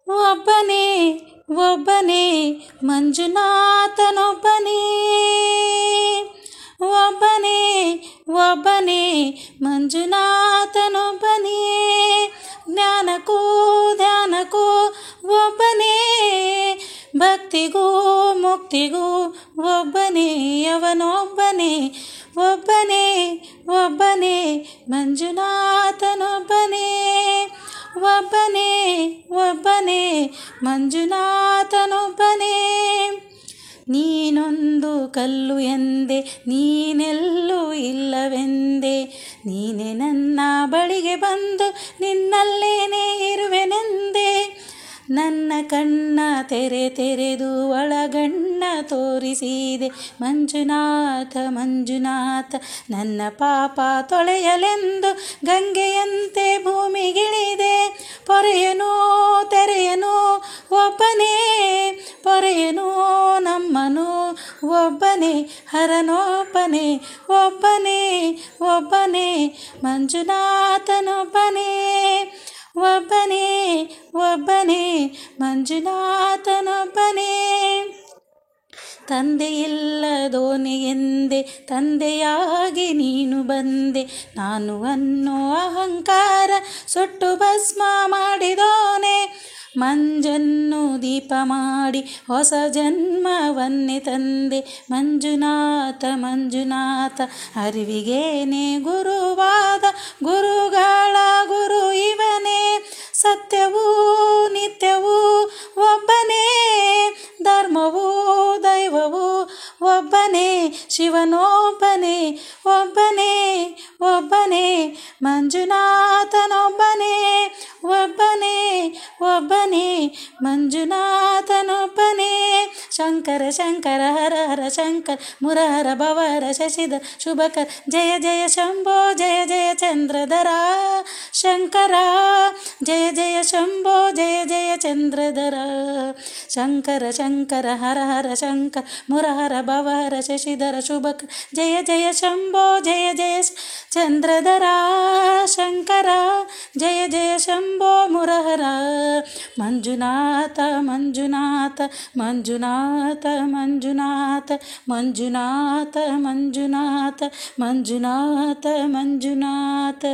ಒಬ್ಬನೇ ಒಬ್ಬನೇ ಮಂಜುನಾಥನೊಬ್ಬನೇ, ಒಬ್ಬನೇ ಒಬ್ಬನೇ ಮಂಜುನಾಥನೊಬ್ಬನೇ, ಜ್ಞಾನಕ್ಕೂ ಧ್ಯಾನಕ್ಕೂ ಒಬ್ಬನೇ, ಭಕ್ತಿಗೂ ಮುಕ್ತಿಗೂ ಒಬ್ಬನೇ, ಅವನೊಬ್ಬನೇ, ಒಬ್ಬನೇ ಒಬ್ಬನೇ ಮಂಜುನಾಥನೊಬ್ಬನೇ, ಒಬ್ಬನೇ ಒಬ್ಬನೇ ಮಂಜುನಾಥನೊಬ್ಬನೇ. ನೀನೊಂದು ಕಲ್ಲು ಎಂದೆ, ನೀನೆಲ್ಲೂ ಇಲ್ಲವೆಂದೆ, ನೀನೆ ನನ್ನ ಬಳಿಗೆ ಬಂದು ನಿನ್ನಲ್ಲೇನೇ ಇರುವೆನೆಂದೆ. ನನ್ನ ಕಣ್ಣ ತೆರೆದು ಒಳಗಣ್ಣ ತೋರಿಸಿದೆ ಮಂಜುನಾಥ ಮಂಜುನಾಥ, ನನ್ನ ಪಾಪ ತೊಳೆಯಲೆಂದು ಗಂಗೆಯಂತೆ ಭೂಮಿಗಿಳಿದೆ. ಪೊರೆಯನು ತೆರೆಯನು ಒಬ್ಬನೇ, ಪೊರೆಯನು ನಮ್ಮನು ಒಬ್ಬನೇ, ಹರನೊಬ್ಬನೇ, ಒಬ್ಬನೇ ಒಬ್ಬನೇ ಮಂಜುನಾಥನೊಬ್ಬನೇ, ಒಬ್ಬನೇ ಒಬ್ಬನೇ ಮಂಜುನಾಥನೊಬ್ಬನೇ. ತಂದೆಯಿಲ್ಲದೋನೆ ಎಂದೆ, ತಂದೆಯಾಗಿ ನೀನು ಬಂದೆ, ನಾನು ಅನ್ನೋ ಅಹಂಕಾರ ಸುಟ್ಟು ಭಸ್ಮ ಮಾಡಿದೋನೆ. ಮಂಜನ್ನು ದೀಪ ಮಾಡಿ ಹೊಸ ಜನ್ಮವನ್ನೇ ತಂದೆ, ಮಂಜುನಾಥ ಮಂಜುನಾಥ ಅರಿವಿಗೇನೆ ಗುರುವಾದ ಗುರುಗಳ ಗುರು ಇವನೇ. ಸತ್ಯವೂ ನಿತ್ಯವೂ ಒಬ್ಬನೇ, ಧರ್ಮವೂ ದೈವವೂ ಒಬ್ಬನೇ, ಶಿವನೊಬ್ಬನೇ, ಒಬ್ಬನೇ ಒಬ್ಬನೇ ಮಂಜುನಾಥನೊಬ್ಬನೇ, ಒಬ್ಬನೇ ಒಬ್ಬನೇ ಮಂಜುನಾಥನೊಬ್ಬನೇ. ಶಂಕರ ಶಂಕರ ಹರ ಹರ ಶಂಕರ, ಮುರಹರ ಭವರ ಶಶಿಧರ ಶುಭಕರ, ಜಯ ಜಯ ಶಂಭೋ ಜಯ ಜಯ ಚಂದ್ರಧರ ಶಂಕರ, ಜಯ ಜಯ ಶಂಭೋ ಜಯ ಜಯ ಚಂದ್ರಧರ. ಶಂಕರ ಶಂಕರ ಹರ ಹರ ಶಂಕರ, ಮುರಹರ ಭವರ ಶಶಿಧರ ಶುಭಕರ, ಜಯ ಜಯ ಶಂಭೋ ಜಯ ಜಯ ಚಂದ್ರಧರ ಶಂಕರ, ಜಯ ಜಯ ಶಂಭೋ ಮುರಹರ. ಮಂಜುನಾಥ ಮಂಜುನಾಥ ಮಂಜುನಾಥ ಮಂಜುನಾಥ ಮಂಜುನಾಥ ಮಂಜುನಾಥ ಮಂಜುನಾಥ ಮಂಜುನಾಥ.